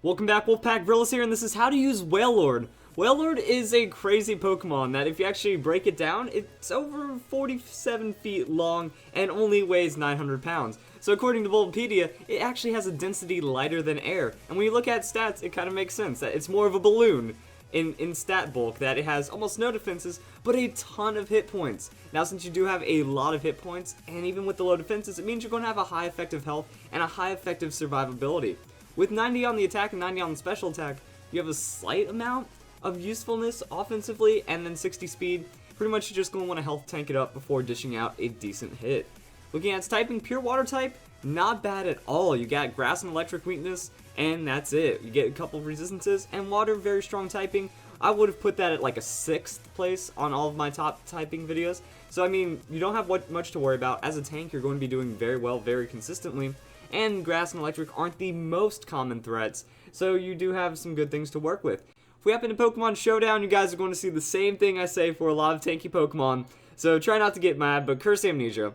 Welcome back, Wolfpack Grillis here, and this is how to use Wailord. Wailord is a crazy Pokemon that if you actually break it down, it's over 47 feet long and only weighs 900 pounds. So according to Bulbapedia, it actually has a density lighter than air. And when you look at stats, it kind of makes sense that it's more of a balloon in stat bulk, that it has almost no defenses, but a ton of hit points. Now since you do have a lot of hit points, and even with the low defenses, it means you're going to have a high effective health and a high effective survivability. With 90 on the attack and 90 on the special attack, you have a slight amount of usefulness offensively, and then 60 speed. Pretty much you're just going to want to health tank it up before dishing out a decent hit. Looking at its typing, pure water type, not bad at all. You got grass and electric weakness, and that's it. You get a couple of resistances, and water, very strong typing. I would have put that at like a 6th place on all of my top typing videos. So I mean, you don't have much to worry about. As a tank, you're going to be doing very well, very consistently. And grass and electric aren't the most common threats, so you do have some good things to work with. If we happen to Pokemon Showdown, you guys are going to see the same thing I say for a lot of tanky Pokemon, so try not to get mad. But Curse Amnesia,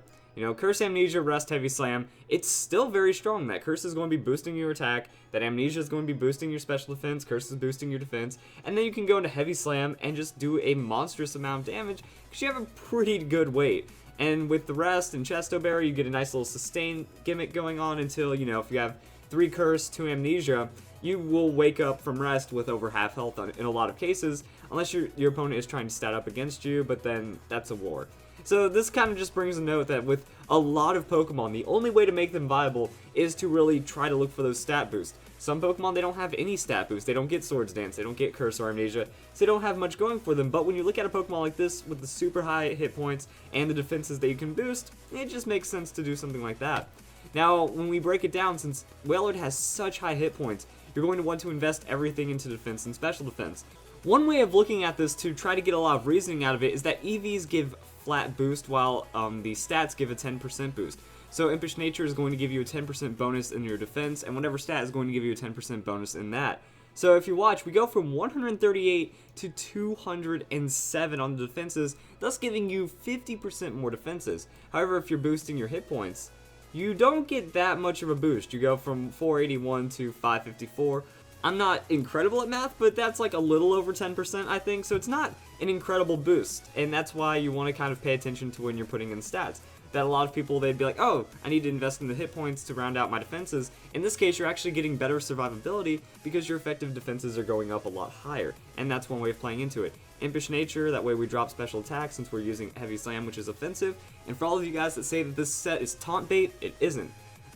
Curse Amnesia, Rest, Heavy Slam, it's still very strong. That Curse is going to be boosting your attack, that Amnesia is going to be boosting your special defense, Curse is boosting your defense, and then you can go into Heavy Slam and just do a monstrous amount of damage, because you have a pretty good weight. And with the Rest and Chesto Berry, you get a nice little sustain gimmick going on until, if you have 3 Curse, 2 Amnesia, you will wake up from Rest with over half health in a lot of cases, unless your opponent is trying to stat up against you, but then that's a war. So this kind of just brings a note that with a lot of Pokemon, the only way to make them viable is to really try to look for those stat boosts. Some Pokemon, they don't have any stat boost. They don't get Swords Dance, they don't get Curse or Amnesia, so they don't have much going for them. But when you look at a Pokemon like this with the super high hit points and the defenses that you can boost, it just makes sense to do something like that. Now, when we break it down, since Wailord has such high hit points, you're going to want to invest everything into defense and special defense. One way of looking at this to try to get a lot of reasoning out of it is that EVs give flat boost while the stats give a 10% boost. So Impish Nature is going to give you a 10% bonus in your defense, and whatever stat is going to give you a 10% bonus in that. So if you watch, we go from 138 to 207 on the defenses, thus giving you 50% more defenses. However, if you're boosting your hit points, you don't get that much of a boost. You go from 481 to 554. I'm not incredible at math, but that's like a little over 10%, I think, so it's not an incredible boost, and that's why you want to kind of pay attention to when you're putting in stats. That a lot of people, they'd be like, oh, I need to invest in the hit points to round out my defenses. In this case, you're actually getting better survivability because your effective defenses are going up a lot higher, and that's one way of playing into it. Impish Nature, that way we drop special attack since we're using Heavy Slam, which is offensive, and for all of you guys that say that this set is taunt bait, it isn't.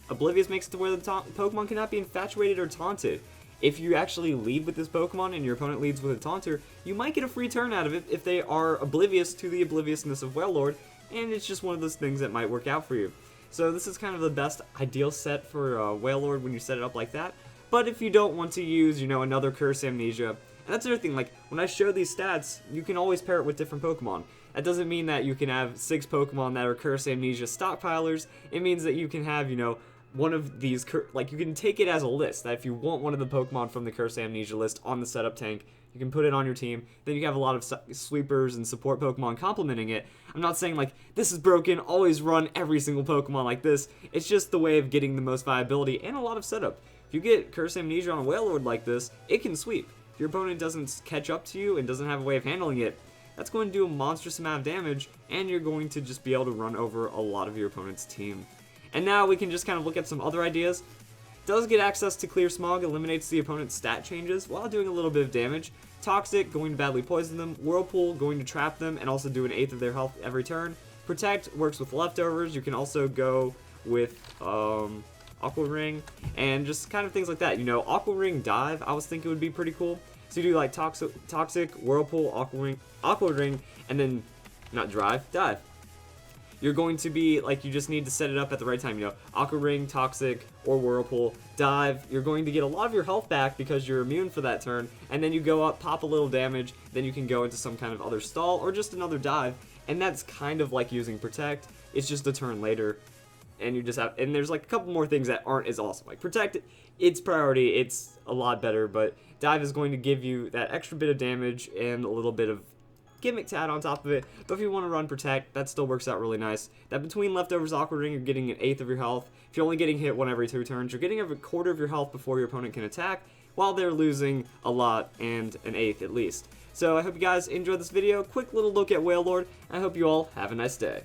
Oblivious makes it to where the Pokemon cannot be infatuated or taunted. If you actually lead with this Pokemon and your opponent leads with a Taunter, you might get a free turn out of it if they are oblivious to the obliviousness of Wailord, and it's just one of those things that might work out for you. So this is kind of the best ideal set for Wailord when you set it up like that. But if you don't want to use, another Curse Amnesia, and that's the other thing, like, when I show these stats, you can always pair it with different Pokemon. That doesn't mean that you can have 6 Pokemon that are Curse Amnesia stockpilers. It means that you can have, one of these, like, you can take it as a list, that if you want one of the Pokemon from the Curse Amnesia list on the setup tank, you can put it on your team, then you have a lot of sweepers and support Pokemon complementing it. I'm not saying, like, this is broken, always run every single Pokemon like this. It's just the way of getting the most viability and a lot of setup. If you get Curse Amnesia on a Wailord like this, it can sweep. If your opponent doesn't catch up to you and doesn't have a way of handling it, that's going to do a monstrous amount of damage, and you're going to just be able to run over a lot of your opponent's team. And now we can just kind of look at some other ideas. Does get access to Clear Smog, eliminates the opponent's stat changes while doing a little bit of damage. Toxic, going to badly poison them. Whirlpool, going to trap them and also do an 1/8 of their health every turn. Protect works with leftovers. You can also go with Aqua Ring and just kind of things like that. Aqua Ring Dive, I was thinking would be pretty cool. So you do like Toxic, Whirlpool, Aqua Ring, and then, not Drive, Dive. You're going to be, like, you just need to set it up at the right time, Aqua Ring, Toxic, or Whirlpool, Dive. You're going to get a lot of your health back because you're immune for that turn, and then you go up, pop a little damage, then you can go into some kind of other stall, or just another dive, and that's kind of like using Protect. It's just a turn later, and you just have, and there's like a couple more things that aren't as awesome. Like Protect, it's priority, it's a lot better, but Dive is going to give you that extra bit of damage and a little bit of gimmick to add on top of it. But if you want to run Protect, that still works out really nice. That between leftovers Aqua Ring, you're getting an 1/8 of your health. If you're only getting hit 1 every 2 turns, you're getting a 1/4 of your health before your opponent can attack. while they're losing a lot and an eighth at least. So I hope you guys enjoyed this video. Quick little look at Wailord. I hope you all have a nice day.